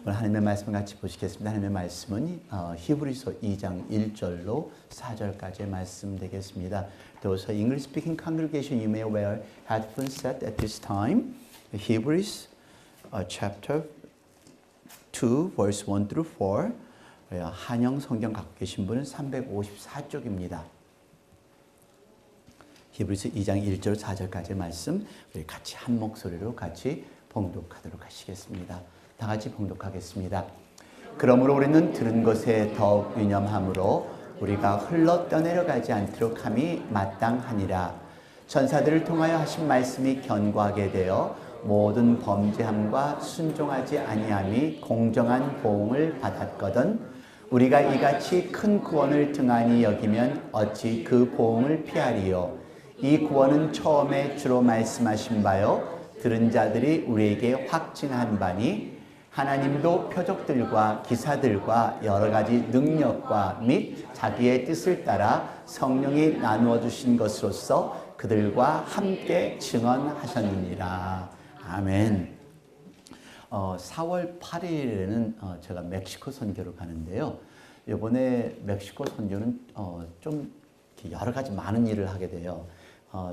오늘 하나님의 말씀을 같이 보시겠습니다. 하나님의 말씀은 히브리서 2장 1절로 4절까지의 말씀 되겠습니다. Those English speaking congregation, you may wear headphones set at this time. Hebrews chapter 2 verse 1 through 4. 한영 성경 갖고 계신 분은 354쪽입니다. 히브리서 2장 1절 4절까지의 말씀 우리 같이 한 목소리로 같이 봉독하도록 하시겠습니다. 다 같이 봉독하겠습니다. 그러므로 우리는 들은 것에 더욱 유념함으로 우리가 흘러 떠내려가지 않도록 함이 마땅하니라. 천사들을 통하여 하신 말씀이 견고하게 되어 모든 범죄함과 순종하지 아니함이 공정한 보응을 받았거든 우리가 이같이 큰 구원을 등한히 여기면 어찌 그 보응을 피하리요. 이 구원은 처음에 주로 말씀하신 바요 들은 자들이 우리에게 확증한 바니 하나님도 표적들과 기사들과 여러 가지 능력과 및 자기의 뜻을 따라 성령이 나누어 주신 것으로서 그들과 함께 증언하셨느니라. 아멘. 4월 8일에는 제가 멕시코 선교를 가는데요. 이번에 멕시코 선교는 좀 여러 가지 많은 일을 하게 돼요.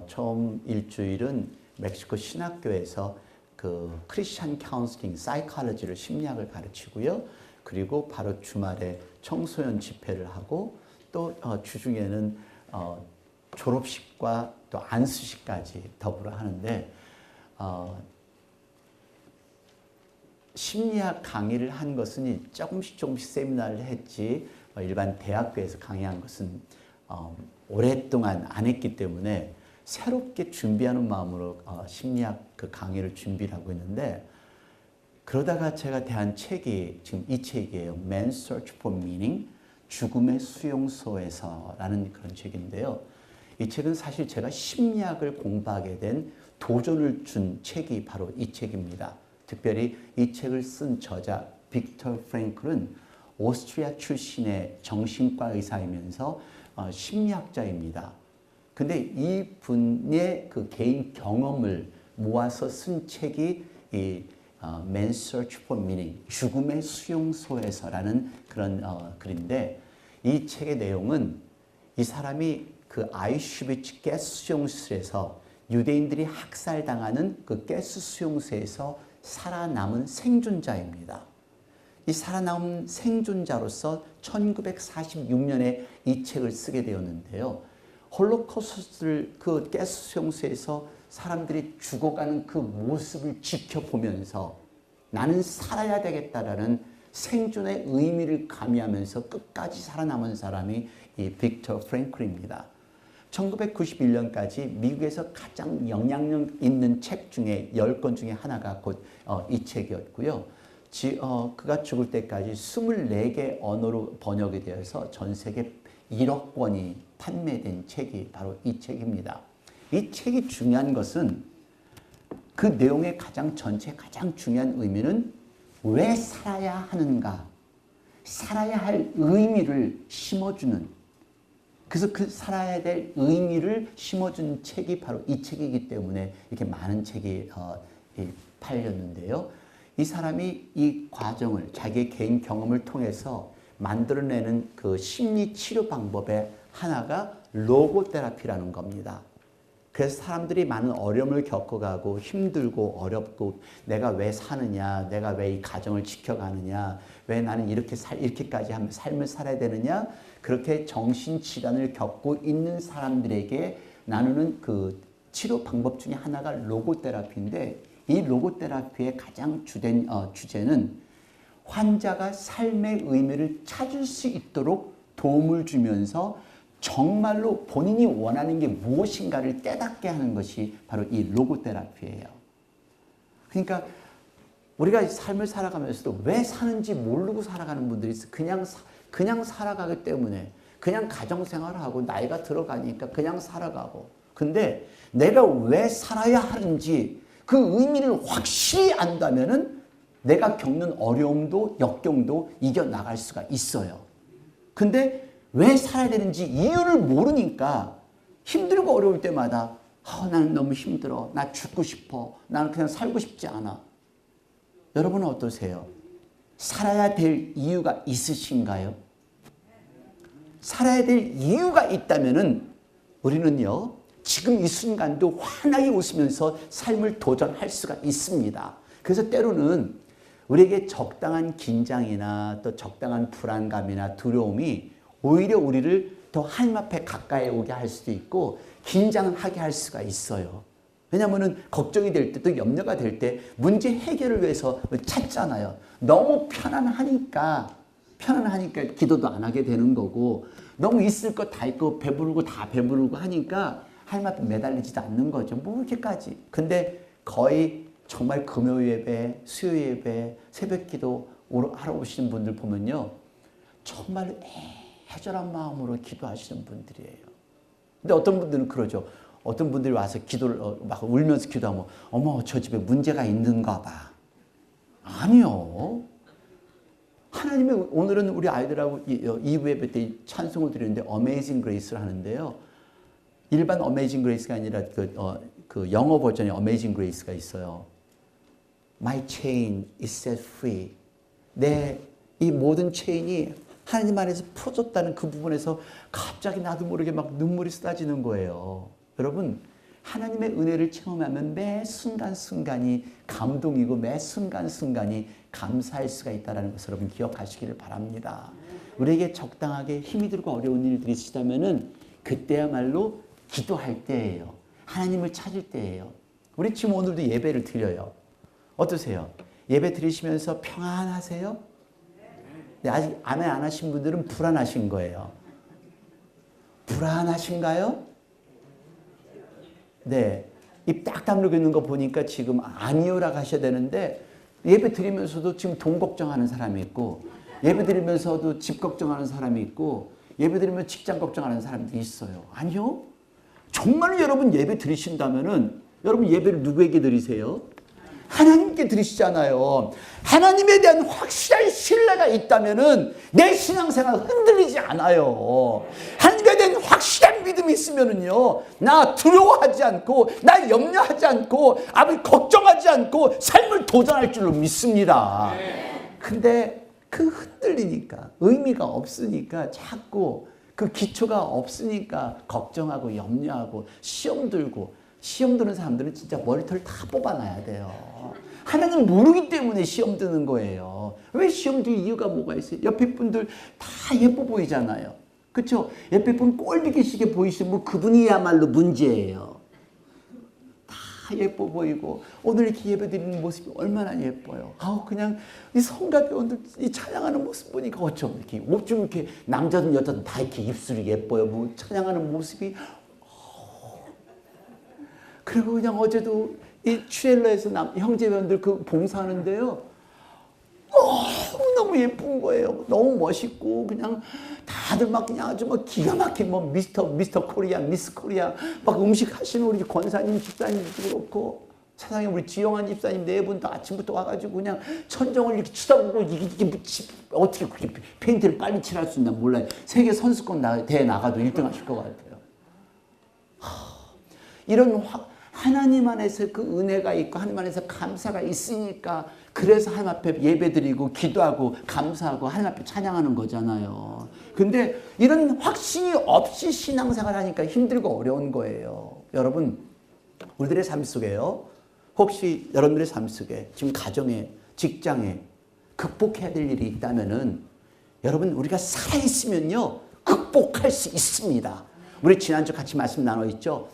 처음 일주일은 멕시코 신학교에서 그 크리스천 카운슬링, 사이콜로지를 심리학을 가르치고요. 그리고 바로 주말에 청소년 집회를 하고 또 주중에는 졸업식과 또 안수식까지 더불어 하는데 심리학 강의를 한 것은 조금씩 세미나를 했지 일반 대학교에서 강의한 것은 오랫동안 안 했기 때문에 새롭게 준비하는 마음으로 심리학 그 강의를 준비를 하고 있는데 그러다가 제가 대한 책이 지금 이 책이에요. Man's Search for Meaning, 죽음의 수용소에서라는 그런 책인데요. 이 책은 사실 제가 심리학을 공부하게 된 도전을 준 책이 바로 이 책입니다. 특별히 이 책을 쓴 저자 빅터 프랭클은 오스트리아 출신의 정신과 의사이면서 심리학자입니다. 근데 이분의 그 개인 경험을 모아서 쓴 책이 이 Man's Search for Meaning, 죽음의 수용소에서라는 그런 글인데 이 책의 내용은 이 사람이 그 아이슈비츠 가스 수용소에서 유대인들이 학살당하는 그 가스 수용소에서 살아남은 생존자입니다. 이 살아남은 생존자로서 1946년에 이 책을 쓰게 되었는데요. 홀로코스트를 그 가스 수용소에서 사람들이 죽어가는 그 모습을 지켜보면서 나는 살아야 되겠다라는 생존의 의미를 가미하면서 끝까지 살아남은 사람이 이 빅터 프랭클입니다. 1991년까지 미국에서 가장 영향력 있는 책 중에 10권 중에 하나가 곧 이 책이었고요. 그가 죽을 때까지 24개 언어로 번역이 되어서 전 세계 1억 권이 판매된 책이 바로 이 책입니다. 이 책이 중요한 것은 그 내용의 가장 중요한 의미는 왜 살아야 하는가, 살아야 할 의미를 심어주는, 그래서 그 살아야 될 의미를 심어준 책이 바로 이 책이기 때문에 이렇게 많은 책이 팔렸는데요. 이 사람이 이 과정을 자기의 개인 경험을 통해서 만들어내는 그 심리 치료 방법의 하나가 로고테라피라는 겁니다. 그래서 사람들이 많은 어려움을 겪어가고 힘들고 어렵고 내가 왜 사느냐, 내가 왜 이 가정을 지켜가느냐, 왜 나는 이렇게까지 하면 삶을 살아야 되느냐, 그렇게 정신질환을 겪고 있는 사람들에게 나누는 그 치료 방법 중에 하나가 로고테라피인데 이 로고테라피의 가장 주된 주제는 환자가 삶의 의미를 찾을 수 있도록 도움을 주면서 정말로 본인이 원하는 게 무엇인가를 깨닫게 하는 것이 바로 이 로고테라피예요. 그러니까 우리가 삶을 살아가면서도 왜 사는지 모르고 살아가는 분들이 있어요. 그냥 살아가기 때문에 그냥 가정생활을 하고 나이가 들어가니까 그냥 살아가고 근데 내가 왜 살아야 하는지 그 의미를 확실히 안다면은 내가 겪는 어려움도 역경도 이겨나갈 수가 있어요. 근데 왜 살아야 되는지 이유를 모르니까 힘들고 어려울 때마다 나는 너무 힘들어. 나 죽고 싶어. 나는 그냥 살고 싶지 않아. 여러분은 어떠세요? 살아야 될 이유가 있으신가요? 살아야 될 이유가 있다면은 우리는요, 지금 이 순간도 환하게 웃으면서 삶을 도전할 수가 있습니다. 그래서 때로는 우리에게 적당한 긴장이나 또 적당한 불안감이나 두려움이 오히려 우리를 더 하나님 앞에 가까이 오게 할 수도 있고 긴장하게 할 수가 있어요. 왜냐하면 걱정이 될 때 또 염려가 될 때 문제 해결을 위해서 찾잖아요. 너무 편안하니까 기도도 안 하게 되는 거고, 너무 있을 거 다 있고 배부르고 다 배부르고 하니까 하나님 앞에 매달리지도 않는 거죠. 뭐 이렇게까지. 근데 거의 정말 금요 예배, 수요 예배, 새벽 기도 하러 오시는 분들 보면요, 정말 애절한 마음으로 기도하시는 분들이에요. 근데 어떤 분들은 그러죠. 어떤 분들이 와서 기도를 막 울면서 기도하면 어머 저 집에 문제가 있는가 봐. 아니요. 하나님의, 오늘은 우리 아이들하고 2부 예배 때 찬송을 드리는데 Amazing Grace를 하는데요. 일반 Amazing Grace가 아니라 그 영어 버전의 Amazing Grace가 있어요. My chain is set free. 내 이 모든 체인이 하나님 안에서 풀어졌다는 그 부분에서 갑자기 나도 모르게 막 눈물이 쏟아지는 거예요. 여러분, 하나님의 은혜를 체험하면 매 순간순간이 감동이고 매 순간순간이 감사할 수가 있다는 것을 여러분 기억하시기를 바랍니다. 우리에게 적당하게 힘이 들고 어려운 일들이 있으시다면 그때야말로 기도할 때예요. 하나님을 찾을 때예요. 우리 지금 오늘도 예배를 드려요. 어떠세요? 예배 드리시면서 평안하세요? 네, 아직 아멘 안 하신 분들은 불안하신 거예요. 불안하신가요? 네. 입 딱 다물고 있는 거 보니까 지금 아니요라고 하셔야 되는데, 예배 드리면서도 지금 돈 걱정하는 사람이 있고, 예배 드리면서도 집 걱정하는 사람이 있고, 예배 드리면 직장 걱정하는 사람도 있어요. 아니요. 정말 여러분 예배 드리신다면은 여러분 예배를 누구에게 드리세요? 하나님께 드리시잖아요. 하나님에 대한 확실한 신뢰가 있다면은 내 신앙생활 흔들리지 않아요. 하나님에 대한 확실한 믿음이 있으면은요, 나 두려워하지 않고, 나 염려하지 않고, 아무 걱정하지 않고 삶을 도전할 줄로 믿습니다. 근데 그 흔들리니까, 의미가 없으니까, 자꾸 그 기초가 없으니까 걱정하고 염려하고 시험 들고. 시험 드는 사람들은 진짜 머리털 다 뽑아놔야 돼요. 하나님 모르기 때문에 시험 드는 거예요. 왜 시험 들 이유가 뭐가 있어요? 옆에 분들 다 예뻐 보이잖아요. 그렇죠? 옆에 분 꼴비기시게 보이시면 그분이야말로 문제예요. 다 예뻐 보이고 오늘 이렇게 예배드리는 모습이 얼마나 예뻐요. 그냥 이 성가대원들 이 찬양하는 모습 보니까 어쩜 이렇게 어쩜 이렇게 남자든 여자든 다 이렇게 입술이 예뻐요. 뭐 찬양하는 모습이. 그리고 그냥 어제도 이 취엘러에서 형제배원들 그 봉사하는데요, 너무 예쁜 거예요. 너무 멋있고 그냥 다들 막 그냥 아주 막 기가 막힌 뭐 미스터 코리아, 미스 코리아 막 음식 하시는 우리 권사님, 집사님도 그렇고 사장님 우리 지영환 집사님 네 분 다 아침부터 와가지고 그냥 천정을 이렇게 쳐다보고 이게 어떻게 그렇게 페인트를 빨리 칠할 수 있나 몰라요. 세계 선수권 대회 나가도 1등 하실 것 같아요. 이런 하나님 안에서 그 은혜가 있고 하나님 안에서 감사가 있으니까 그래서 하나님 앞에 예배드리고 기도하고 감사하고 하나님 앞에 찬양하는 거잖아요. 근데 이런 확신이 없이 신앙생활 하니까 힘들고 어려운 거예요. 여러분, 우리들의 삶 속에요, 혹시 여러분들의 삶 속에 지금 가정에, 직장에 극복해야 될 일이 있다면은 여러분, 우리가 살아있으면요 극복할 수 있습니다. 우리 지난주 같이 말씀 나눠있죠.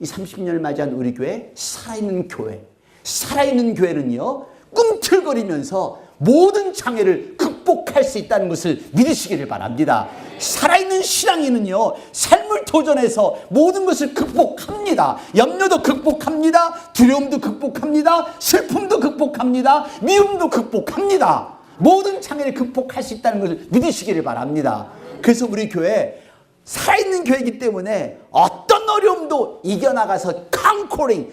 이 30년을 맞이한 우리 교회, 살아있는 교회. 살아있는 교회는요, 꿈틀거리면서 모든 장애를 극복할 수 있다는 것을 믿으시기를 바랍니다. 살아있는 신앙인은요, 삶을 도전해서 모든 것을 극복합니다. 염려도 극복합니다. 두려움도 극복합니다. 슬픔도 극복합니다. 미움도 극복합니다. 모든 장애를 극복할 수 있다는 것을 믿으시기를 바랍니다. 그래서 우리 교회, 살아있는 교회이기 때문에 어떤 어려움도 이겨나가서 conquering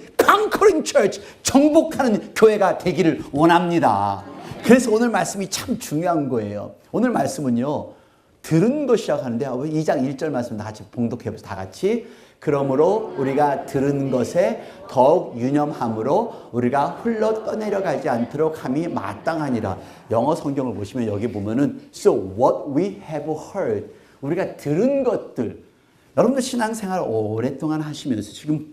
church, 정복하는 교회가 되기를 원합니다. 그래서 오늘 말씀이 참 중요한 거예요. 오늘 말씀은요, 들은 거 시작하는데 2장 1절 말씀 다 같이 봉독해보세요. 다 같이. 그러므로 우리가 들은 것에 더욱 유념함으로 우리가 흘러 떠내려가지 않도록 함이 마땅하니라. 영어 성경을 보시면 여기 보면은 So what we have heard, 우리가 들은 것들. 여러분들 신앙생활 오랫동안 하시면서 지금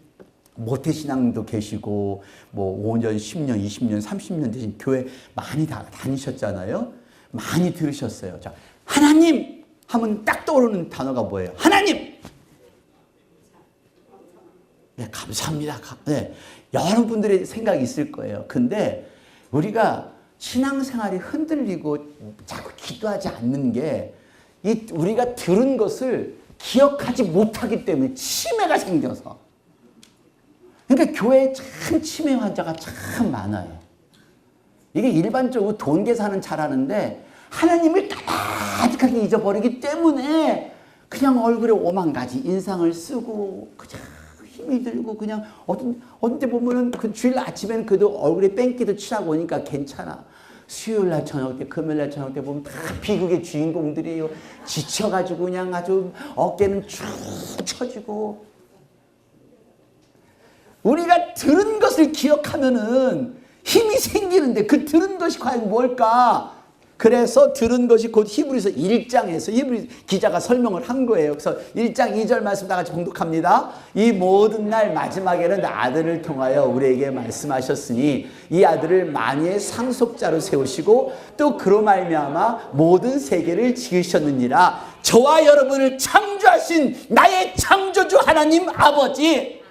모태신앙도 계시고 뭐 5년, 10년, 20년, 30년 되신 교회 많이 다니셨잖아요. 많이 들으셨어요. 자, 하나님 하면 딱 떠오르는 단어가 뭐예요? 하나님! 네, 감사합니다. 네, 여러분들의 생각이 있을 거예요. 근데 우리가 신앙생활이 흔들리고 자꾸 기도하지 않는 게 우리가 들은 것을 기억하지 못하기 때문에 치매가 생겨서. 그러니까 교회에 참 치매 환자가 참 많아요. 이게 일반적으로 돈 계산은 잘하는데 하나님을 까마득하게 잊어버리기 때문에 그냥 얼굴에 5만 가지 인상을 쓰고 그냥 힘이 들고 그냥 어떤 때 보면은 그 주일 아침에는 그래도 얼굴에 뺑기도 칠하고 오니까 괜찮아. 수요일 날 저녁 때, 금요일 날 저녁 때 보면 다 비극의 주인공들이에요. 지쳐가지고 그냥 아주 어깨는 쭉 처지고. 우리가 들은 것을 기억하면은 힘이 생기는데 그 들은 것이 과연 뭘까? 그래서 들은 것이 곧 히브리서 1장에서 히브리 기자가 설명을 한 거예요. 그래서 1장 2절 말씀 다 같이 봉독합니다. 이 모든 날 마지막에는 아들을 통하여 우리에게 말씀하셨으니 이 아들을 만유의 상속자로 세우시고 또 그로 말미암아 모든 세계를 지으셨느니라. 저와 여러분을 창조하신 나의 창조주 하나님 아버지,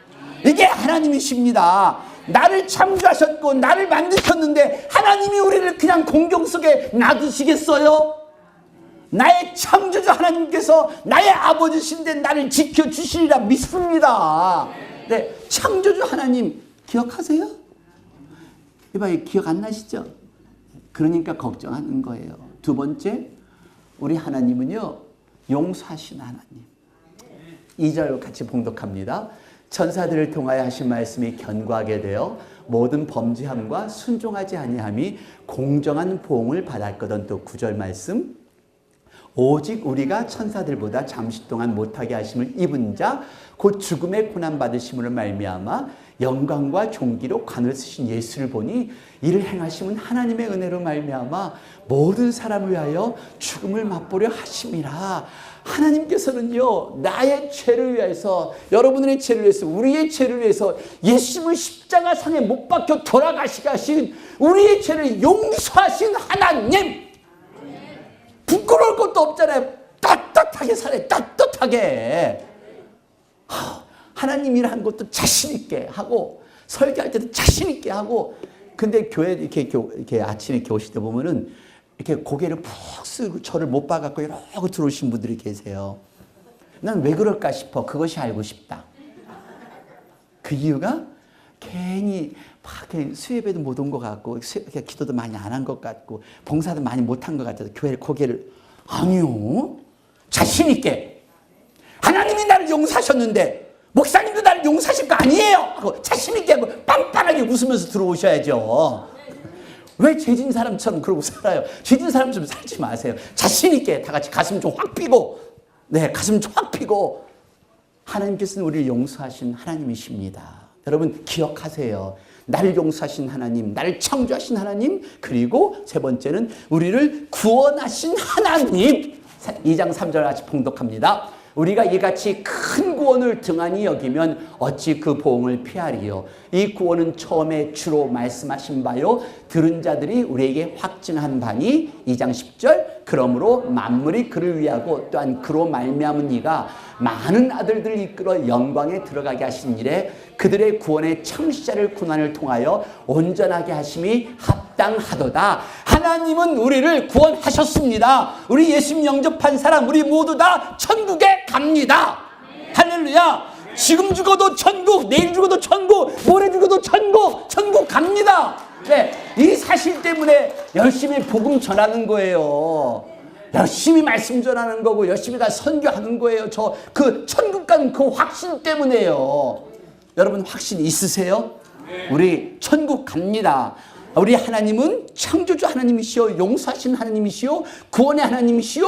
이게 하나님이십니다. 나를 창조하셨고 나를 만드셨는데 하나님이 우리를 그냥 공경 속에 놔두시겠어요? 나의 창조주 하나님께서 나의 아버지신데 나를 지켜주시리라 믿습니다. 네, 창조주 하나님 기억하세요? 이봐요, 기억 안 나시죠? 그러니까 걱정하는 거예요. 두 번째, 우리 하나님은요 용서하신 하나님. 2절 같이 봉독합니다. 천사들을 통하여 하신 말씀이 견고하게 되어 모든 범죄함과 순종하지 아니함이 공정한 보응을 받았거든. 또 9절 말씀. 오직 우리가 천사들보다 잠시 동안 못하게 하심을 입은 자 곧 죽음의 고난 받으심으로 말미암아 영광과 존귀로 관을 쓰신 예수를 보니 이를 행하심은 하나님의 은혜로 말미암아 모든 사람을 위하여 죽음을 맛보려 하심이라. 하나님께서는요 나의 죄를 위해서, 여러분의 죄를 위해서, 우리의 죄를 위해서 예수님을 십자가상에 못 박혀 돌아가시게 하신 우리의 죄를 용서하신 하나님. 부끄러울 것도 없잖아요. 떳떳하게 살아요. 떳떳하게. 하나님이라는 것도 자신 있게 하고 설교할 때도 자신 있게 하고. 근데 교회 이렇게 아침에 이렇게 오실 때 보면은 이렇게 고개를 푹 쓰고 저를 못 봐갖고 이러고 들어오신 분들이 계세요. 난 왜 그럴까 싶어. 그것이 알고 싶다. 그 이유가 괜히 막 수예배도 못 온 것 같고 기도도 많이 안 한 것 같고 봉사도 많이 못 한 것 같아서 교회 고개를, 아니요, 자신 있게 하나님이 나를 용서하셨는데 목사님도 나를 용서하실 거 아니에요 하고 자신 있게 하고 빵빵하게 웃으면서 들어오셔야죠. 왜 죄진 사람처럼 그러고 살아요? 죄진 사람처럼 살지 마세요. 자신 있게 다 같이 가슴 좀 확 펴고, 네, 가슴 좀 확 펴고. 하나님께서는 우리를 용서하신 하나님이십니다. 여러분 기억하세요. 나를 용서하신 하나님, 나를 창조하신 하나님, 그리고 세 번째는 우리를 구원하신 하나님. 2장 3절 같이 봉독합니다. 우리가 이같이 큰 구원을 등한히 여기면 어찌 그 보응을 피하리요. 이 구원은 처음에 주로 말씀하신 바요 들은 자들이 우리에게 확증한 바니. 2장 10절. 그러므로 만물이 그를 위하고 또한 그로 말미암은 이가 많은 아들들을 이끌어 영광에 들어가게 하신 일에 그들의 구원의 창시자를 고난을 통하여 온전하게 하심이 합당하도다. 하나님은 우리를 구원하셨습니다. 우리 예수님 영접한 사람 우리 모두 다 천국에 갑니다. 할렐루야. 지금 죽어도 천국, 내일 죽어도 천국, 모레 죽어도 천국, 천국 갑니다. 네, 이 사실 때문에 열심히 복음 전하는 거예요. 열심히 말씀 전하는 거고 열심히 다 선교하는 거예요. 그 천국 가는 그 확신 때문에요. 여러분 확신 있으세요? 우리 천국 갑니다. 우리 하나님은 창조주 하나님이시오, 용서하신 하나님이시오, 구원의 하나님이시오,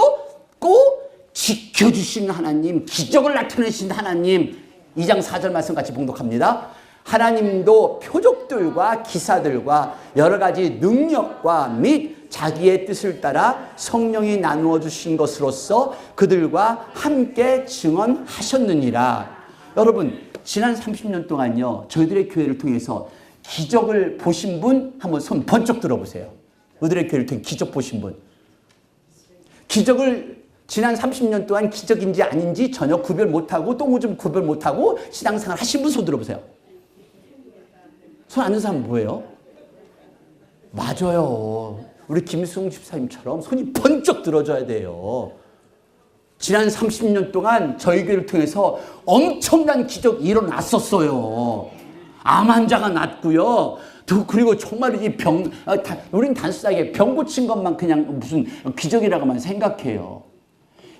꼭 지켜주신 하나님, 기적을 나타내신 하나님. 2장 4절 말씀 같이 봉독합니다. 하나님도 표적들과 기사들과 여러 가지 능력과 및 자기의 뜻을 따라 성령이 나누어 주신 것으로서 그들과 함께 증언하셨느니라. 여러분, 지난 30년 동안요, 저희들의 교회를 통해서 기적을 보신 분 한번 손 번쩍 들어보세요. 우리들의 교회를 통해 기적 보신 분. 기적을 지난 30년 동안 기적인지 아닌지 전혀 구별 못하고 똥오줌 구별 못하고 신앙생활 하신 분 손 들어보세요. 손 안 든 사람 뭐예요? 맞아요. 우리 김수웅 집사님처럼 손이 번쩍 들어줘야 돼요. 지난 30년 동안 저희 교회를 통해서 엄청난 기적이 일어났었어요. 암 환자가 낫고요. 그리고 정말 이 우린 단순하게 병 고친 것만 그냥 무슨 기적이라고만 생각해요.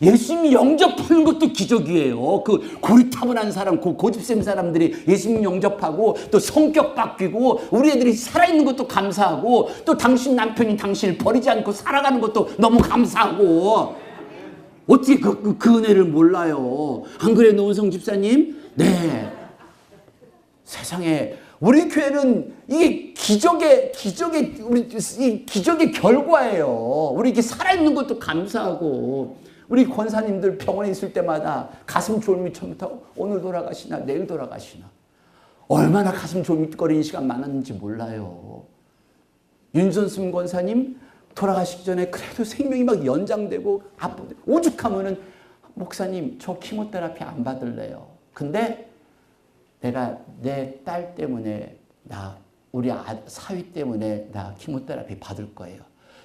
예수님 영접하는 것도 기적이에요. 그 고리타분한 사람, 고집센 사람들이 예수님 영접하고 또 성격 바뀌고 우리 애들이 살아있는 것도 감사하고 또 당신 남편이 당신을 버리지 않고 살아가는 것도 너무 감사하고 어떻게 그 은혜를 몰라요? 안 그래요, 노은성 집사님? 네. 세상에 우리 교회는 이게 기적의 결과예요. 우리 이렇게 살아있는 것도 감사하고 우리 권사님들 병원에 있을 때마다 가슴 졸음이 처음부터 오늘 돌아가시나 내일 돌아가시나 얼마나 가슴 졸음거리는 시간 많았는지 몰라요. 윤선순 권사님 돌아가시기 전에 그래도 생명이 막 연장되고 아프고 오죽하면은 목사님 저 키모테라피 안 받을래요. 근데 내가 내 딸 때문에 우리 사위 때문에 나 키모테라피 받을 거예요.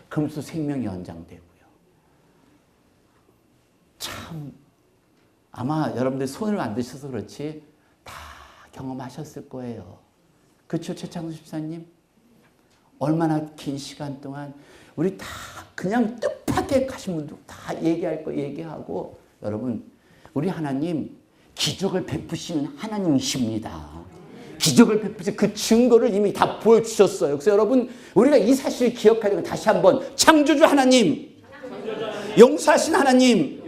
그러면서 생명이 연장되고요. 참 아마 여러분들 손을 안 드셔서 그렇지 다 경험하셨을 거예요. 그렇죠, 최창수 집사님? 얼마나 긴 시간 동안 우리 다 그냥 뜻밖의 가신 분들 다 얘기할 거 얘기하고 여러분 우리 하나님 기적을 베푸시는 하나님이십니다. 기적을 베푸시 그 증거를 이미 다 보여주셨어요. 그래서 여러분 우리가 이 사실을 기억하려고 다시 한번 창조주 하나님, 용서하신 하나님,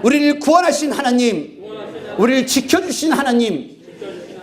우리를 구원하신 하나님, 우리를 지켜주신 하나님,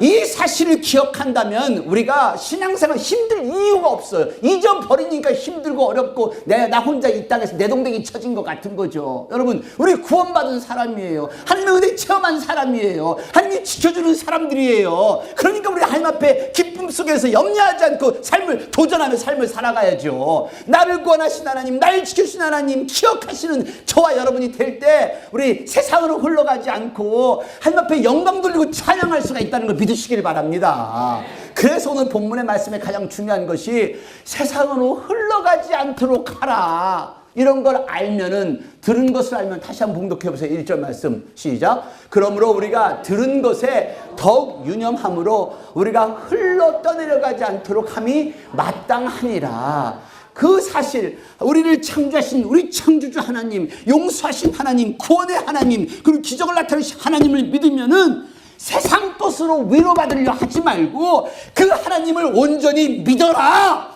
이 사실을 기억한다면 우리가 신앙생활 힘들 이유가 없어요. 잊어버리니까 힘들고 어렵고 나 혼자 이 땅에서 내동댕이 쳐진 것 같은 거죠. 여러분 우리 구원받은 사람이에요. 하나님의 은혜 체험한 사람이에요. 하나님이 지켜주는 사람들이에요. 그러니까 우리 하나님 앞에 기쁨 속에서 염려하지 않고 삶을 도전하며 삶을 살아가야죠. 나를 구원하신 하나님, 나를 지켜주신 하나님 기억하시는 저와 여러분이 될 때 우리 세상으로 흘러가지 않고 하나님 앞에 영광 돌리고 찬양할 수가 있다는 걸 믿으시길 바랍니다. 그래서 오늘 본문의 말씀에 가장 중요한 것이 세상으로 흘러가지 않도록 하라. 이런 걸 알면은 들은 것을 알면 다시 한번 봉독해 보세요. 1절 말씀 시작. 그러므로 우리가 들은 것에 더욱 유념함으로 우리가 흘러 떠내려가지 않도록 함이 마땅하니라. 그 사실 우리를 창조하신 우리 창조주 하나님, 용서하신 하나님, 구원의 하나님, 그리고 기적을 나타내신 하나님을 믿으면은 세상 것으로 위로받으려 하지 말고 그 하나님을 온전히 믿어라.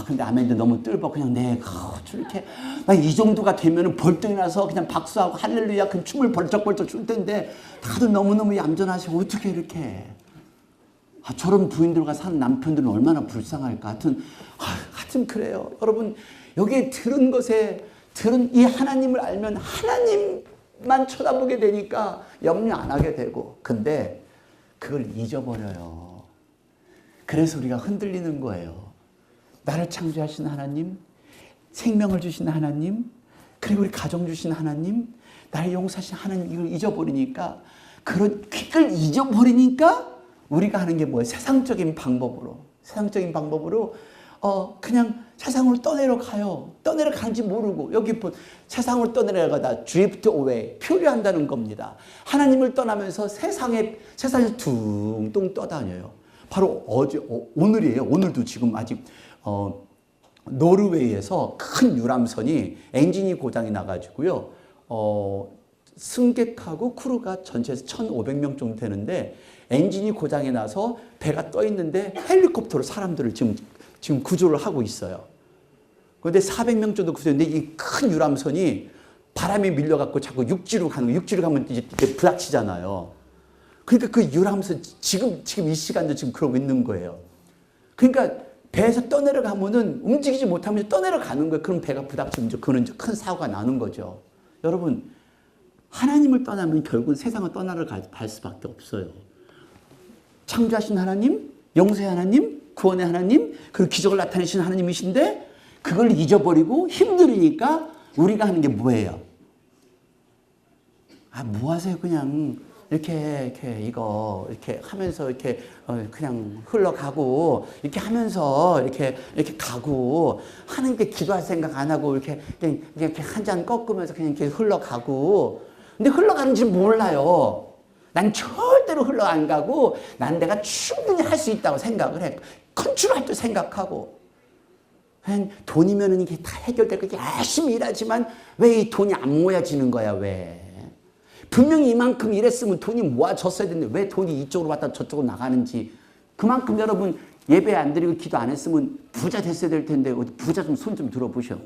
근데 아멘도 너무 뜰버 그냥 저렇게 이 정도가 되면은 벌떡 일어나서 그냥 박수하고 할렐루야 그 춤을 벌쩍벌쩍 출 텐데 다들 너무너무 얌전하시고 어떻게 이렇게 저런 부인들과 사는 남편들은 얼마나 불쌍할까. 하여튼 그래요. 여러분 여기에 들은 이 하나님을 알면 하나님만 쳐다보게 되니까 염려 안 하게 되고 근데 그걸 잊어버려요. 그래서 우리가 흔들리는 거예요. 나를 창조하신 하나님, 생명을 주신 하나님, 그리고 우리 가정 주신 하나님, 나를 용서하신 하나님 이걸 잊어버리니까 그걸 잊어버리니까 우리가 하는 게 뭐예요? 세상적인 방법으로 그냥 세상으로 떠내려가요. 떠내려가는지 모르고 여기 세상으로 떠내려가다 drift away 표류한다는 겁니다. 하나님을 떠나면서 세상에서 둥둥 떠다녀요. 바로 오늘이에요. 오늘도 지금 아직 노르웨이에서 큰 유람선이 엔진이 고장이 나가지고요. 승객하고 크루가 전체에서 1,500명 정도 되는데 엔진이 고장이 나서 배가 떠 있는데 헬리콥터로 사람들을 지금 구조를 하고 있어요. 그런데 400명 정도 구조했는데 이 큰 유람선이 바람에 밀려갖고 자꾸 육지로 가면 이제 부닥치잖아요. 그러니까 그 유람선 지금 이 시간도 지금 그러고 있는 거예요. 그러니까 배에서 떠내려가면은 움직이지 못하면 떠내려가는 거예요. 그럼 배가 부닥치면 그는 큰 사고가 나는 거죠. 여러분, 하나님을 떠나면 결국은 세상을 떠나갈 수밖에 없어요. 창조하신 하나님, 용서의 하나님, 구원의 하나님, 그리고 기적을 나타내신 하나님이신데 그걸 잊어버리고 힘들으니까 우리가 하는 게 뭐예요? 뭐 하세요? 그냥 이렇게 이렇게 하면서 이렇게 그냥 흘러가고 이렇게 하면서 이렇게 가고 하나님께 기도할 생각 안 하고 이렇게 한 잔 꺾으면서 그냥 이렇게 흘러가고 근데 흘러가는지 몰라요. 난 절대로 흘러 안 가고 난 내가 충분히 할 수 있다고 생각을 해. 컨트롤할 줄 생각하고 그냥 돈이면은 이게 다 해결될 거 열심히 일하지만 왜 이 돈이 안 모여지는 거야? 왜? 분명히 이만큼 일했으면 돈이 모아졌어야 되는데 왜 돈이 이쪽으로 왔다 저쪽으로 나가는지 그만큼 여러분 예배 안 드리고 기도 안 했으면 부자 됐어야 될 텐데 부자 좀 손 좀 들어보셔.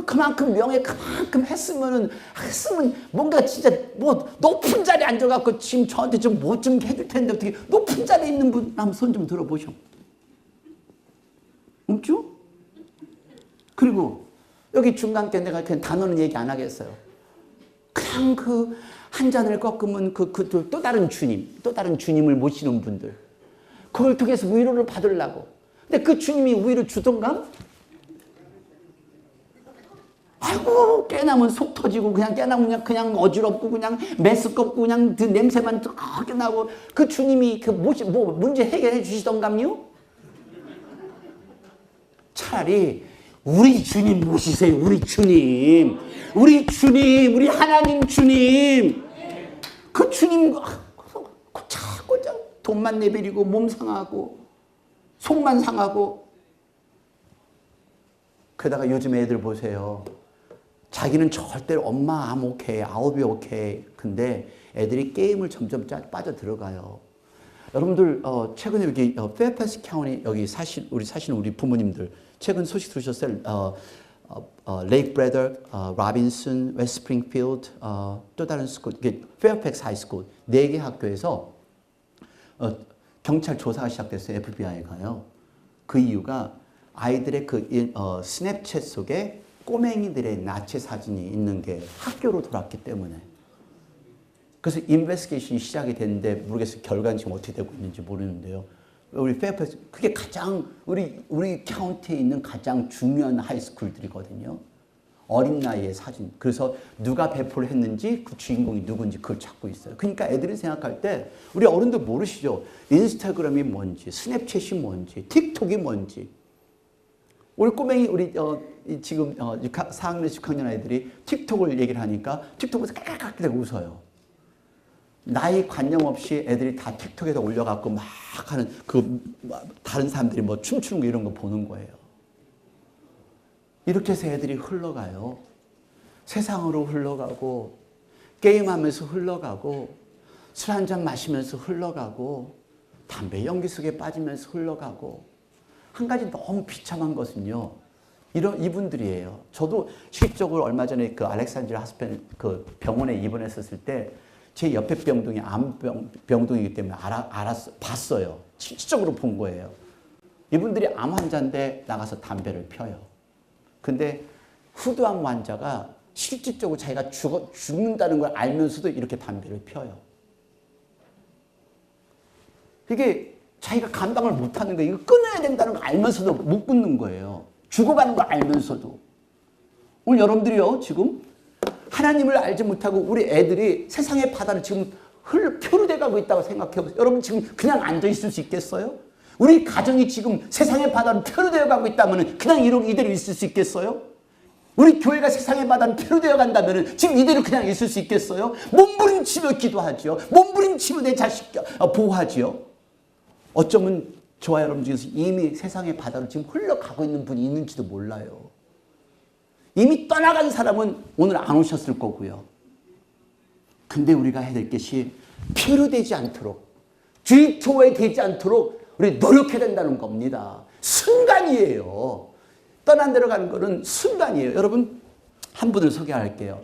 그만큼 명예 그만큼 했으면 뭔가 진짜 뭐 높은 자리에 앉아갖고 지금 저한테 좀 뭐 좀 해줄 텐데 어떻게 높은 자리에 있는 분 한번 손 좀 들어보셔. 없죠? 그리고 여기 중간께 내가 그냥 단어는 얘기 안 하겠어요. 그냥 그 한 잔을 꺾으면 또 다른 주님을 모시는 분들. 그걸 통해서 위로를 받으려고. 근데 그 주님이 위로 주던가? 아이고, 깨나면 속 터지고, 깨나면 그냥 어지럽고, 그냥 메스껍고, 그냥 그 냄새만 뜨겁게 나고, 그 주님이 문제 해결해 주시던가요? 차라리 우리 주님 모시세요. 우리 주님, 우리 하나님 주님. 그 주님 자꾸 돈만 내버리고 몸 상하고 속만 상하고. 그러다가 요즘 애들 보세요. 자기는 절대로 엄마 I'm okay, I'll be okay. 근데 애들이 게임을 점점 빠져 들어가요. 여러분들 최근에 여기 페어팩스 카운티 여기 우리 사시는 우리 부모님들 최근 소식 들으셨어요? 레이크 브레더, 라빈슨, 웨스트 스프링필드, 또 다른 스쿨, 페어팩스 하이스쿨 4개 학교에서 경찰 조사가 시작됐어요. FBI가요. 그 이유가 아이들의 스냅챗 속에 꼬맹이들의 나체 사진이 있는 게 학교로 돌았기 때문에. 그래서 인베스티게이션이 시작이 됐는데 모르겠어요. 결과는 지금 어떻게 되고 있는지 모르는데요. 우리 페어팩스 그게 가장 우리 카운티에 있는 가장 중요한 하이스쿨들이거든요. 어린 나이에 사진. 그래서 누가 배포를 했는지 그 주인공이 누군지 그걸 찾고 있어요. 그러니까 애들이 생각할 때 우리 어른들 모르시죠? 인스타그램이 뭔지, 스냅챗이 뭔지, 틱톡이 뭔지. 우리 꼬맹이 지금 4학년, 6학년 아이들이 틱톡을 얘기를 하니까 틱톡에서 깔깔깔 대고 웃어요. 나이 관념 없이 애들이 다 틱톡에다 올려갖고 막 하는 다른 사람들이 뭐 춤추는 거 이런 거 보는 거예요. 이렇게 해서 애들이 흘러가요. 세상으로 흘러가고 게임하면서 흘러가고 술 한잔 마시면서 흘러가고 담배 연기 속에 빠지면서 흘러가고 한 가지 너무 비참한 것은요. 이분들이에요. 저도 실질적으로 얼마 전에 그 알렉산드리아 하스펜 그 병원에 입원했었을 때 제 옆에 병동이 병동이기 때문에 봤어요. 실질적으로 본 거예요. 이분들이 암 환자인데 나가서 담배를 펴요. 근데 후두암 환자가 실질적으로 자기가 죽는다는 걸 알면서도 이렇게 담배를 펴요. 이게 자기가 감당을 못하는 거예요. 이거 끊어야 된다는 걸 알면서도 못 끊는 거예요. 죽어가는 걸 알면서도. 오늘 여러분들이요, 지금 하나님을 알지 못하고 우리 애들이 세상의 바다를 지금 표류돼 가고 있다고 생각해보세요. 여러분 지금 그냥 앉아있을 수 있겠어요? 우리 가정이 지금 세상의 바다를 표류되어 가고 있다면 그냥 이대로 있을 수 있겠어요? 우리 교회가 세상의 바다를 표류되어 간다면 지금 이대로 그냥 있을 수 있겠어요? 몸부림치며 기도하지요. 몸부림치며 내 자식 보호하지요. 어쩌면 저와 여러분 중에서 이미 세상의 바다로 지금 흘러가고 있는 분이 있는지도 몰라요. 이미 떠나간 사람은 오늘 안 오셨을 거고요. 근데 우리가 해야 될 것이 표류되지 않도록, 주의토에 되지 않도록 우리 노력해야 된다는 겁니다. 순간이에요. 떠난 데로 가는 거는 순간이에요. 여러분, 한 분을 소개할게요.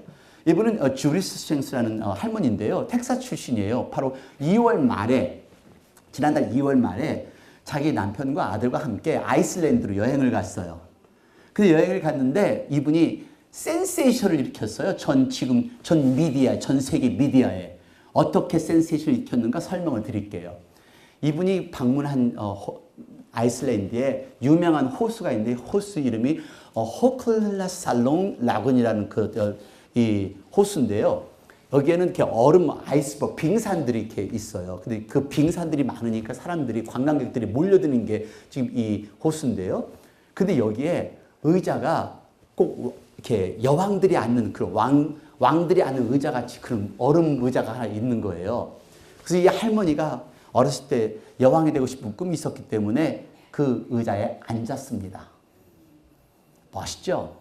이분은 주리스 스트렝스라는 할머니인데요. 텍사스 출신이에요. 바로 2월 말에, 지난달 2월 말에 자기 남편과 아들과 함께 아이슬란드로 여행을 갔어요. 근데 여행을 갔는데 이분이 센세이션을 일으켰어요. 전 세계 미디어에. 어떻게 센세이션을 일으켰는가 설명을 드릴게요. 이분이 방문한 아이슬란드에 유명한 호수가 있는데 호수 이름이 호클라살롱 라군이라는 이 호수인데요. 여기에는 이렇게 얼음, 아이스버그, 빙산들이 이렇게 있어요. 근데 그 빙산들이 많으니까 사람들이, 관광객들이 몰려드는 게 지금 이 호수인데요. 근데 여기에 의자가 꼭 이렇게 여왕들이 앉는 그런 왕들이 앉는 의자 같이 그런 얼음 의자가 하나 있는 거예요. 그래서 이 할머니가 어렸을 때 여왕이 되고 싶은 꿈이 있었기 때문에 그 의자에 앉았습니다. 멋있죠?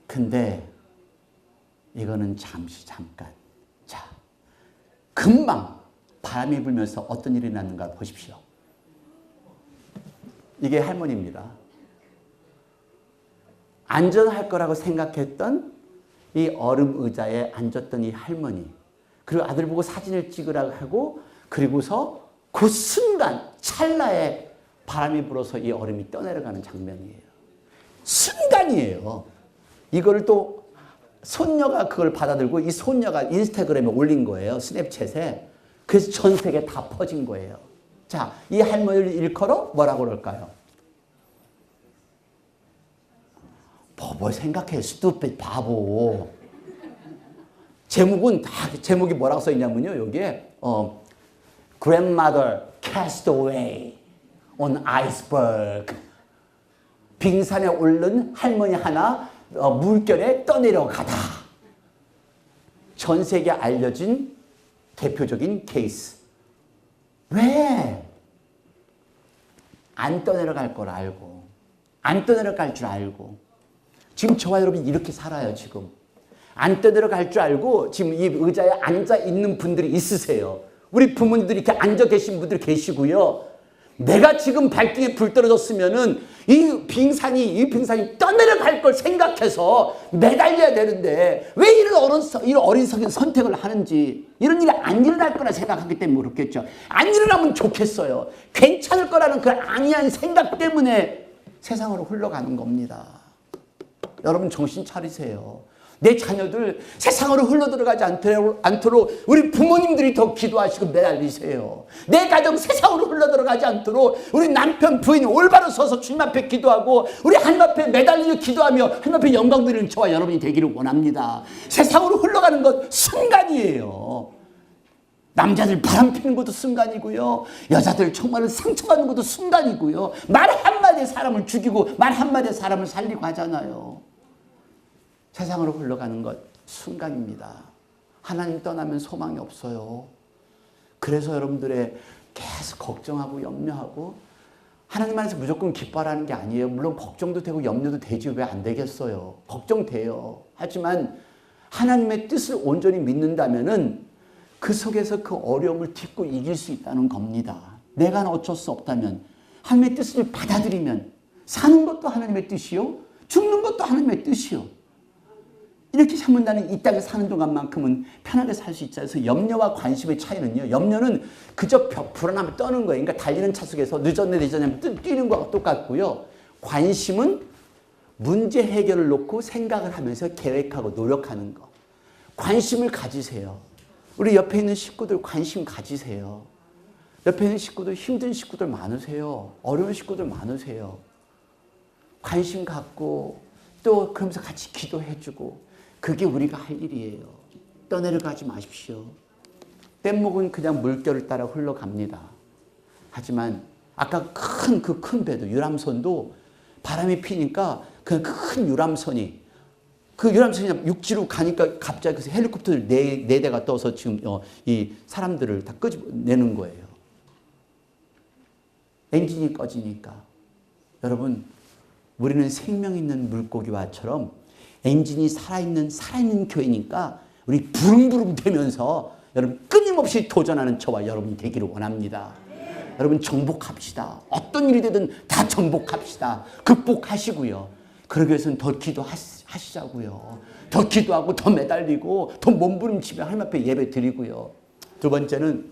근데 이거는 잠깐. 자, 금방 바람이 불면서 어떤 일이 났는가 보십시오. 이게 할머니입니다. 안전할 거라고 생각했던 이 얼음 의자에 앉았던 이 할머니. 그리고 아들 보고 사진을 찍으라고 하고 그리고서 그 순간 찰나에 바람이 불어서 이 얼음이 떠내려가는 장면이에요. 순간이에요. 이거를 또 손녀가 그걸 받아들고 이 손녀가 인스타그램에 올린 거예요. 스냅챗에. 그래서 전 세계에 다 퍼진 거예요. 자, 이 할머니를 일컬어 뭐라고 그럴까요? 뭘 생각해. 스투핏 바보. 제목이 뭐라고 써 있냐면요. 여기에 Grandmother cast away on iceberg. 빙산에 오른 할머니 하나 물결에 떠내려가다. 전 세계에 알려진 대표적인 케이스. 왜? 안 떠내려갈 걸 알고, 안 떠내려갈 줄 알고. 지금 저와 여러분이 이렇게 살아요, 지금. 안 떠내려갈 줄 알고 지금 이 의자에 앉아 있는 분들이 있으세요. 우리 부모님들이 이렇게 앉아 계신 분들이 계시고요. 내가 지금 발등에 불 떨어졌으면은 이 빙산이 떠내려갈 걸 생각해서 매달려야 되는데 왜 이런 어리석은 선택을 하는지, 이런 일이 안 일어날 거라 생각하기 때문에 그렇겠죠. 안 일어나면 좋겠어요. 괜찮을 거라는 그 안이한 생각 때문에 세상으로 흘러가는 겁니다. 여러분 정신 차리세요. 내 자녀들 세상으로 흘러들어가지 않도록 우리 부모님들이 더 기도하시고 매달리세요. 내 가정 세상으로 흘러들어가지 않도록 우리 남편 부인이 올바로 서서 주님 앞에 기도하고 우리 하나님 앞에 매달리며 기도하며 하나님 앞에 영광 드리는 저와 여러분이 되기를 원합니다. 세상으로 흘러가는 것 순간이에요. 남자들 바람 피는 것도 순간이고요. 여자들 정말 상처받는 것도 순간이고요. 말 한마디에 사람을 죽이고 말 한마디에 사람을 살리고 하잖아요. 세상으로 흘러가는 것 순간입니다. 하나님 떠나면 소망이 없어요. 그래서 여러분들의 계속 걱정하고 염려하고 하나님 안에서 무조건 기뻐하라는 게 아니에요. 물론 걱정도 되고 염려도 되지 왜 안 되겠어요. 걱정돼요. 하지만 하나님의 뜻을 온전히 믿는다면은 그 속에서 그 어려움을 딛고 이길 수 있다는 겁니다. 내가 어쩔 수 없다면 하나님의 뜻을 받아들이면 사는 것도 하나님의 뜻이요. 죽는 것도 하나님의 뜻이요. 이렇게 하면 나는 이 땅에 사는 동안만큼은 편하게 살 수 있자. 그래서 염려와 관심의 차이는요. 염려는 그저 불안함을 떠는 거예요. 그러니까 달리는 차 속에서 늦었네 뛰는 거와 똑같고요. 관심은 문제 해결을 놓고 생각을 하면서 계획하고 노력하는 거. 관심을 가지세요. 우리 옆에 있는 식구들 관심 가지세요. 옆에 있는 식구들 힘든 식구들 많으세요. 어려운 식구들 많으세요. 관심 갖고 또 그러면서 같이 기도해주고 그게 우리가 할 일이에요. 떠내려가지 마십시오. 뗏목은 그냥 물결을 따라 흘러갑니다. 하지만 아까 큰 배도 유람선도 바람이 피니까 그 큰 유람선이 육지로 가니까 갑자기 그 헬리콥터들 네 대가 떠서 지금 이 사람들을 다 끄집어내는 거예요. 엔진이 꺼지니까. 여러분 우리는 생명 있는 물고기와처럼 엔진이 살아있는 교회니까 우리 부릉부릉 되면서 여러분 끊임없이 도전하는 저와 여러분이 되기를 원합니다. 여러분 정복합시다. 어떤 일이 되든 다 정복합시다. 극복하시고요. 그러기 위해서는 더 기도하시자고요. 더 기도하고 더 매달리고 더 몸부림치며 하나님 앞에 예배 드리고요. 두 번째는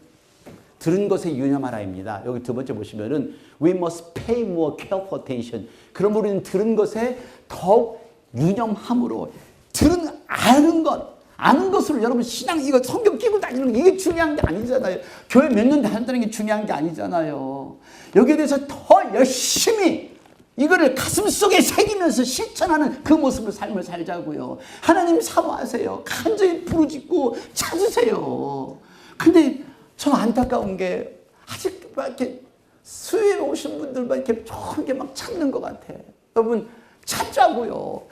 들은 것에 유념하라입니다. 여기 두 번째 보시면은 we must pay more careful attention. 그럼 우리는 들은 것에 더욱 유념함으로 아는 것으로 여러분 신앙 이거 성경 끼고 다니는 게 이게 중요한 게 아니잖아요. 교회 몇 년 다닌다는 게 중요한 게 아니잖아요. 여기에 대해서 더 열심히 이거를 가슴속에 새기면서 실천하는 그 모습으로 삶을 살자고요. 하나님 사모하세요. 간절히 부르짖고 찾으세요. 근데 저는 안타까운 게 아직 막 이렇게 수요일에 오신 분들만 이렇게 이렇게 막 찾는 것 같아. 여러분 찾자고요.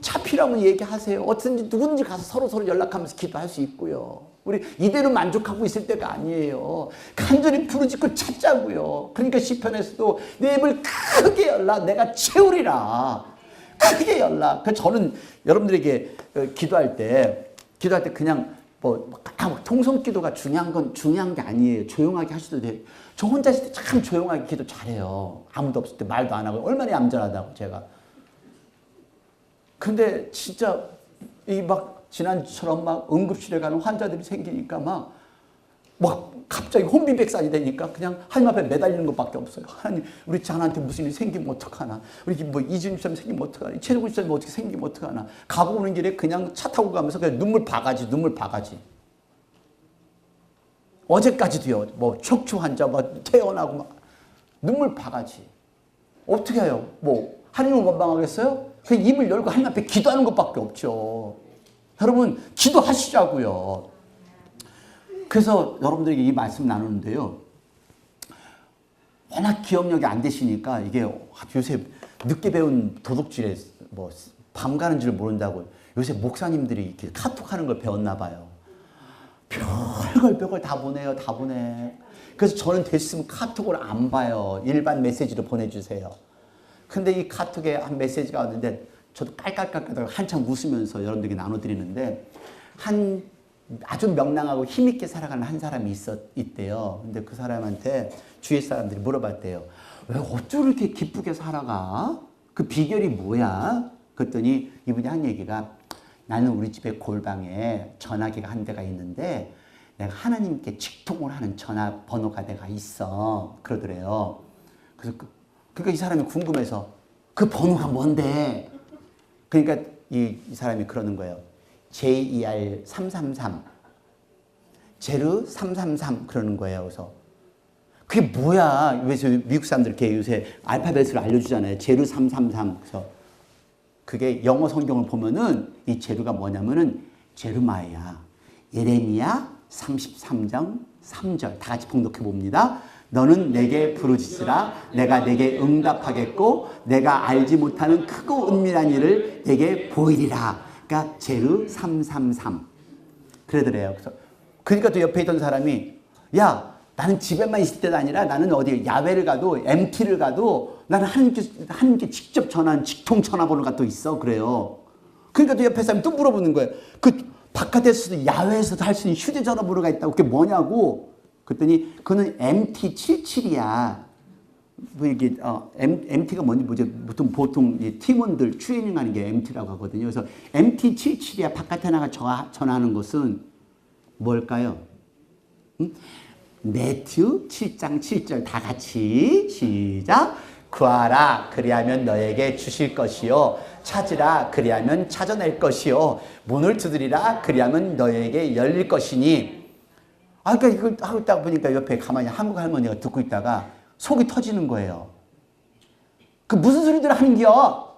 잡히라고 얘기하세요. 어떻든지 누구든지 가서 서로 연락하면서 기도할 수 있고요. 우리 이대로 만족하고 있을 때가 아니에요. 간절히 부르짖고 찾자고요. 그러니까 시편에서도 내 입을 크게 열라 내가 채우리라. 크게 열라. 그래서 저는 여러분들에게 기도할 때 그냥 통성기도가 중요한 게 아니에요. 조용하게 하셔도 돼요. 저 혼자 있을 때 참 조용하게 기도 잘해요. 아무도 없을 때 말도 안 하고 얼마나 얌전하다고 제가. 근데 진짜 지난주처럼 응급실에 가는 환자들이 생기니까 갑자기 혼비백산이 되니까 그냥 하나님 앞에 매달리는 것밖에 없어요. 하나님, 우리 자한테 무슨 일이 생기면 어떡하나? 우리 이준입처럼 생기면 어떡하나? 최종훈처럼 어떻게 생기면 어떡하나? 가고 오는 길에 그냥 차 타고 가면서 그냥 눈물 바가지. 어제까지도요. 척추 환자 태어나고 눈물 바가지. 어떻게 해요? 하나님을 원망하겠어요? 그냥 입을 열고 하나님 앞에 기도하는 것밖에 없죠. 여러분 기도하시자고요. 그래서 여러분들에게 이 말씀 나누는데요. 워낙 기억력이 안 되시니까 이게 요새 늦게 배운 도둑질에 밤 가는 줄 모른다고 요새 목사님들이 이렇게 카톡하는 걸 배웠나 봐요. 별걸 다 보내요. 다 보내. 그래서 저는 됐으면 카톡을 안 봐요. 일반 메시지로 보내주세요. 근데 이 카톡에 한 메시지가 왔는데 저도 깔깔깔깔 한참 웃으면서 여러분들에게 나눠드리는데 아주 명랑하고 힘있게 살아가는 한 사람이 있대요. 근데 그 사람한테 주위 사람들이 물어봤대요. 왜 어쩜 이렇게 기쁘게 살아가? 그 비결이 뭐야? 그랬더니 이분이 한 얘기가 나는 우리 집에 골방에 전화기가 한 대가 있는데 내가 하나님께 직통을 하는 전화번호가 내가 있어. 그러더래요. 그래서 그러니까 이 사람이 궁금해서 그 번호가 뭔데? 그러니까 이 사람이 그러는 거예요. JER 333 제르 333 그러는 거예요. 그래서 그게 뭐야? 그래서 미국 사람들 이렇게 요새 알파벳을 알려주잖아요. 제르 333. 그래서 그게 영어 성경을 보면은 이 제르가 뭐냐면은 제르마야 예레미야 33장 3절 다 같이 봉독해 봅니다. 너는 내게 부르짖으라 내가 내게 응답하겠고 내가 알지 못하는 크고 은밀한 일을 내게 보이리라. 그러니까 제르 333 그러더래요. 그러니까 또 옆에 있던 사람이 야 나는 집에만 있을 때도 아니라 나는 어디 야외를 가도 MT를 가도 나는 하나님께 직접 전화한 직통 전화번호가 또 있어. 그래요. 그러니까 또 옆에 사람이 또 물어보는 거예요. 그 바깥에서도 야외에서도 할 수 있는 휴대전화번호가 있다고. 그게 뭐냐고. 그랬더니 그는 MT77이야. 이게 MT가 뭐지? 보통 팀원들 트레이닝하는 게 MT라고 하거든요. 그래서 MT77이야. 바깥에 나가 전화하는 것은 뭘까요? 응? 매튜 7장 7절 다 같이 시작. 구하라 그리하면 너에게 주실 것이요 찾으라 그리하면 찾아낼 것이요 문을 두드리라 그리하면 너에게 열릴 것이니. 그러니까 이걸 하고 있다 보니까 옆에 가만히 한국 할머니가 듣고 있다가 속이 터지는 거예요. 그 무슨 소리들 하는겨?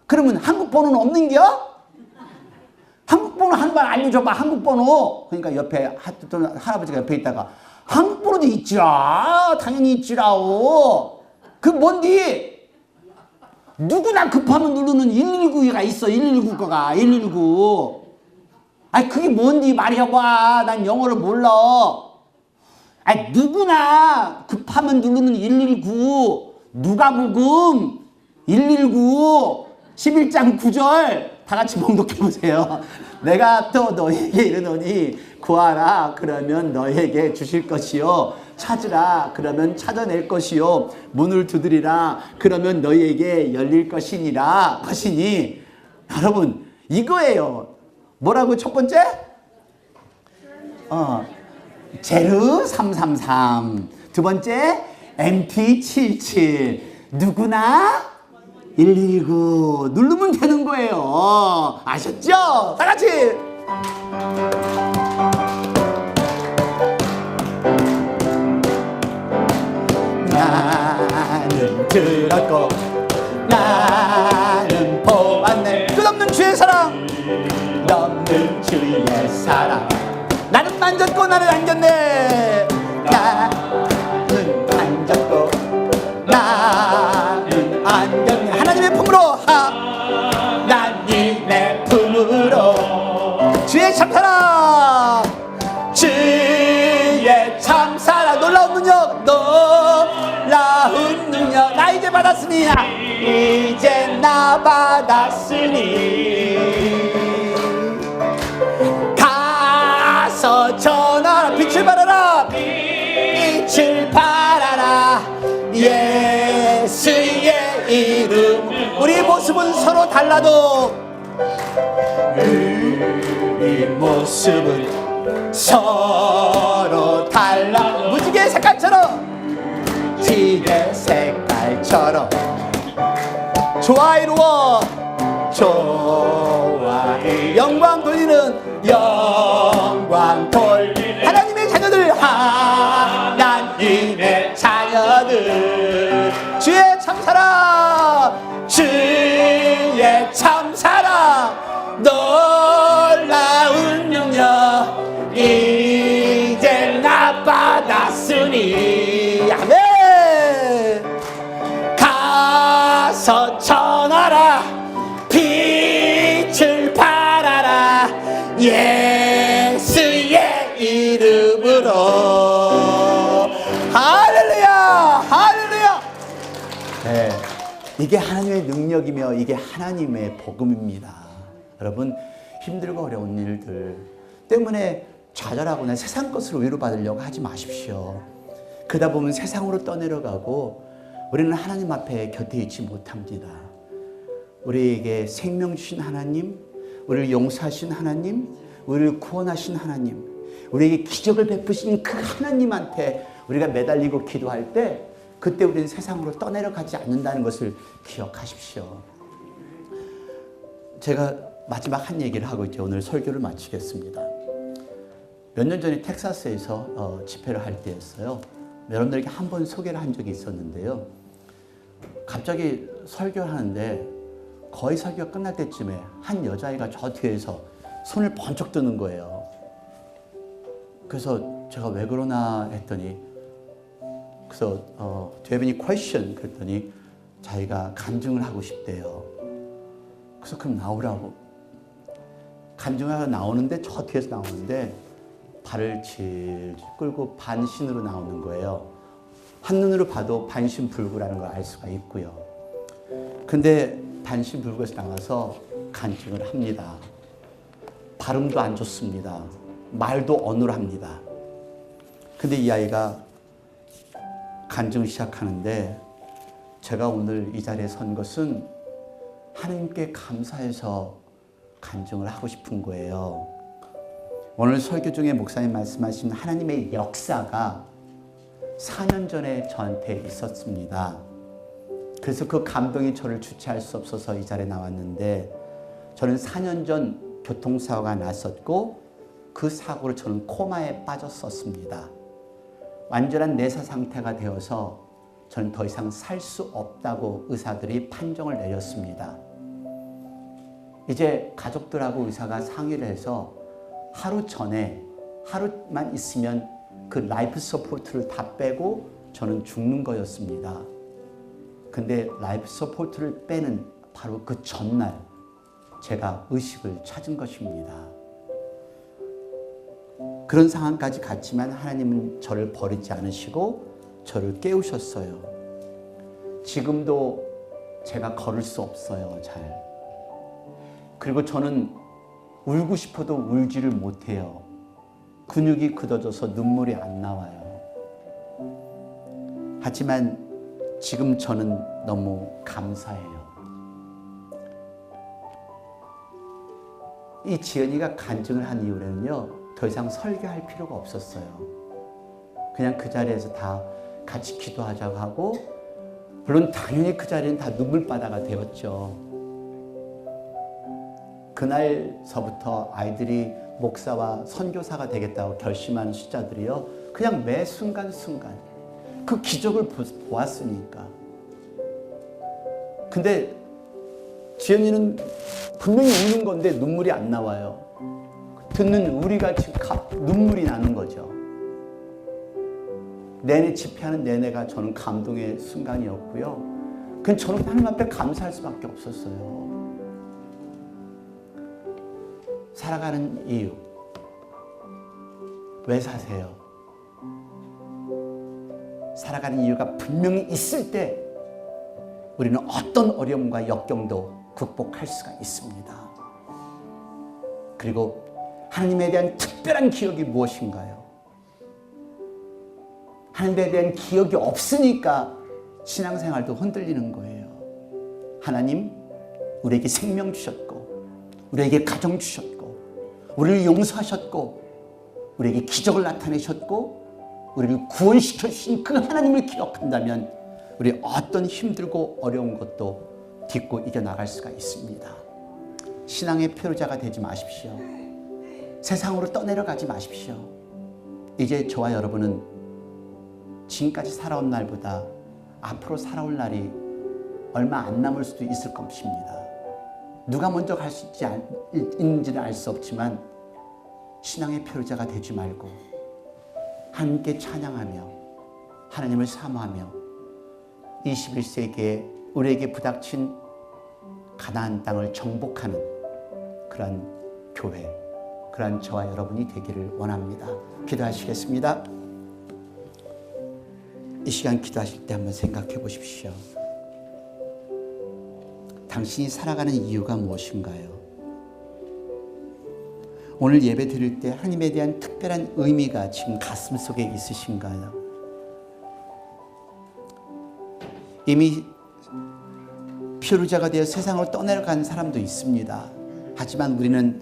그러면 한국 번호는 없는겨? 한국 번호 한 번 알려줘봐. 한국 번호. 그러니까 옆에 할아버지가 옆에 있다가 한국 번호도 있지라. 당연히 있지라오. 그 뭔디? 누구나 급하면 누르는 119가 있어. 119가 119. 아니 그게 뭔디 말해봐. 난 영어를 몰라. 아니 누구나 급하면 누르는 119. 누가복음 119 11장 9절 다 같이 봉독해 보세요. 내가 또 너에게 이르노니 구하라 그러면 너에게 주실 것이요 찾으라 그러면 찾아낼 것이요 문을 두드리라 그러면 너희에게 열릴 것이니라 것이니 여러분 이거예요. 뭐라고 첫 번째? 제르 333 두 번째 MT77 누구나 119 누르면 되는 거예요. 아셨죠? 다 같이 나는 들었고 나는 보았네 끝없는 주의 사랑 끝없는 주의 사랑 나는 만졌고 나는 안겼네 나는 만졌고 나는 안겼네 하나님의 품으로 하나님의 품으로 주의 참사랑 주의 참사랑 놀라운 능력 놀라운 능력 나 이제 받았으니 이제 나 받았으니 가서 전하라 빛을 발하라 빛을 발하라 예수의 이름 우리 모습은 서로 달라도 우리 모습은 서로 달라 무지개 색깔처럼 무지개 색깔처럼 좋아이루어 좋아이 영광 돌리는 영광 돌리는 하나님의 자녀들 하나님의 자녀들 주의 참사랑 주의 참사랑 놀라운 능력 이제 나 받았으니 아멘 가서 전하라 빛을 발하라 예수의 이름으로 할렐루야 할렐루야 네, 이게 하나님의 능력이며 이게 하나님의 복음입니다. 여러분 힘들고 어려운 일들 때문에 좌절하거나 세상 것으로 위로받으려고 하지 마십시오. 그러다 보면 세상으로 떠내려가고 우리는 하나님 앞에 곁에 있지 못합니다. 우리에게 생명 주신 하나님, 우리를 용서하신 하나님, 우리를 구원하신 하나님, 우리에게 기적을 베푸신 그 하나님한테 우리가 매달리고 기도할 때 그때 우리는 세상으로 떠내려가지 않는다는 것을 기억하십시오. 제가 마지막 한 얘기를 하고 이제 오늘 설교를 마치겠습니다. 몇 년 전에 텍사스에서 집회를 할 때였어요. 여러분들에게 한 번 소개를 한 적이 있었는데요. 갑자기 설교를 하는데 거의 설교가 끝날 때쯤에 한 여자아이가 저 뒤에서 손을 번쩍 드는 거예요. 그래서 제가 왜 그러나 했더니 그래서 Do you have any question? 그랬더니 자기가 간증을 하고 싶대요. 그래서 그럼 나오라고. 간증하러 나오는데 저 뒤에서 나오는데 발을 질질 끌고 반신으로 나오는 거예요. 한눈으로 봐도 반신불구라는 걸 알 수가 있고요. 근데 반신불구에서 나와서 간증을 합니다. 발음도 안 좋습니다. 말도 어눌합니다. 근데 이 아이가 간증을 시작하는데 제가 오늘 이 자리에 선 것은 하나님께 감사해서 간증을 하고 싶은 거예요. 오늘 설교 중에 목사님 말씀하신 하나님의 역사가 4년 전에 저한테 있었습니다. 그래서 그 감동이 저를 주체할 수 없어서 이 자리에 나왔는데 저는 4년 전 교통사고가 났었고 그 사고로 저는 코마에 빠졌었습니다. 완전한 내사 상태가 되어서 저는 더 이상 살 수 없다고 의사들이 판정을 내렸습니다. 이제 가족들하고 의사가 상의를 해서 하루 전에 하루만 있으면 그 라이프 서포트를 다 빼고 저는 죽는 거였습니다. 근데 라이프 서포트를 빼는 바로 그 전날 제가 의식을 찾은 것입니다. 그런 상황까지 갔지만 하나님은 저를 버리지 않으시고 저를 깨우셨어요. 지금도 제가 걸을 수 없어요, 잘. 그리고 저는 울고 싶어도 울지를 못해요. 근육이 굳어져서 눈물이 안 나와요. 하지만 지금 저는 너무 감사해요. 이 지연이가 간증을 한 이후에는요, 더 이상 설교할 필요가 없었어요. 그냥 그 자리에서 다 같이 기도하자고 하고, 물론 당연히 그 자리는 다 눈물바다가 되었죠. 그날서부터 아이들이 목사와 선교사가 되겠다고 결심하는 숫자들이요, 그냥 매 순간순간 그 기적을 보았으니까. 근데 지연이는 분명히 우는 건데 눈물이 안 나와요. 듣는 우리가 지금 눈물이 나는 거죠. 내내 집회하는 내내가 저는 감동의 순간이었고요. 그건 저는 하나님 앞에 감사할 수밖에 없었어요. 살아가는 이유. 왜 사세요? 살아가는 이유가 분명히 있을 때 우리는 어떤 어려움과 역경도 극복할 수가 있습니다. 그리고 하나님에 대한 특별한 기억이 무엇인가요? 하나님에 대한 기억이 없으니까 신앙생활도 흔들리는 거예요. 하나님, 우리에게 생명 주셨고, 우리에게 가정 주셨고, 우리를 용서하셨고, 우리에게 기적을 나타내셨고, 우리를 구원시켜 주신 그 하나님을 기억한다면 우리 어떤 힘들고 어려운 것도 딛고 이겨나갈 수가 있습니다. 신앙의 표류자가 되지 마십시오. 세상으로 떠내려가지 마십시오. 이제 저와 여러분은 지금까지 살아온 날보다 앞으로 살아올 날이 얼마 안 남을 수도 있을 것입니다. 누가 먼저 갈 수 있는지는 알 수 없지만 신앙의 표류자가 되지 말고 함께 찬양하며 하나님을 사모하며 21세기에 우리에게 부닥친 가나안 땅을 정복하는 그런 교회, 그런 저와 여러분이 되기를 원합니다. 기도하시겠습니다. 이 시간 기도하실 때 한번 생각해 보십시오. 당신이 살아가는 이유가 무엇인가요? 오늘 예배 드릴 때 하나님에 대한 특별한 의미가 지금 가슴 속에 있으신가요? 이미 표류자가 되어 세상으로 떠내려간 사람도 있습니다. 하지만 우리는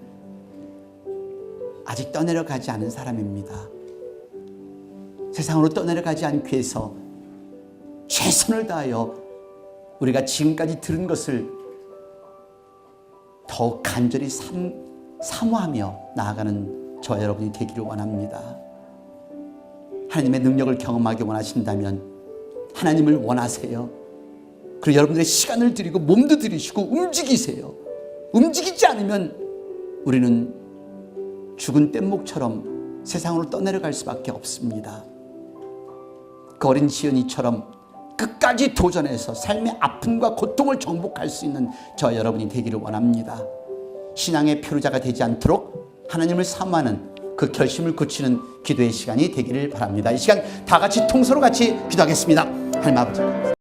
아직 떠내려가지 않은 사람입니다. 세상으로 떠내려가지 않기 위해서 최선을 다하여 우리가 지금까지 들은 것을 더욱 간절히 사모하며 나아가는 저와 여러분이 되기를 원합니다. 하나님의 능력을 경험하기 원하신다면 하나님을 원하세요. 그리고 여러분들의 시간을 드리고 몸도 들이시고 움직이세요. 움직이지 않으면 우리는 죽은 뗏목처럼 세상으로 떠내려갈 수밖에 없습니다. 그 어린 지연이처럼 끝까지 도전해서 삶의 아픔과 고통을 정복할 수 있는 저와 여러분이 되기를 원합니다. 신앙의 표류자가 되지 않도록 하나님을 사모하는 그 결심을 굳히는 기도의 시간이 되기를 바랍니다. 이 시간 다 같이 통서로 같이 기도하겠습니다. 하나님 아버지,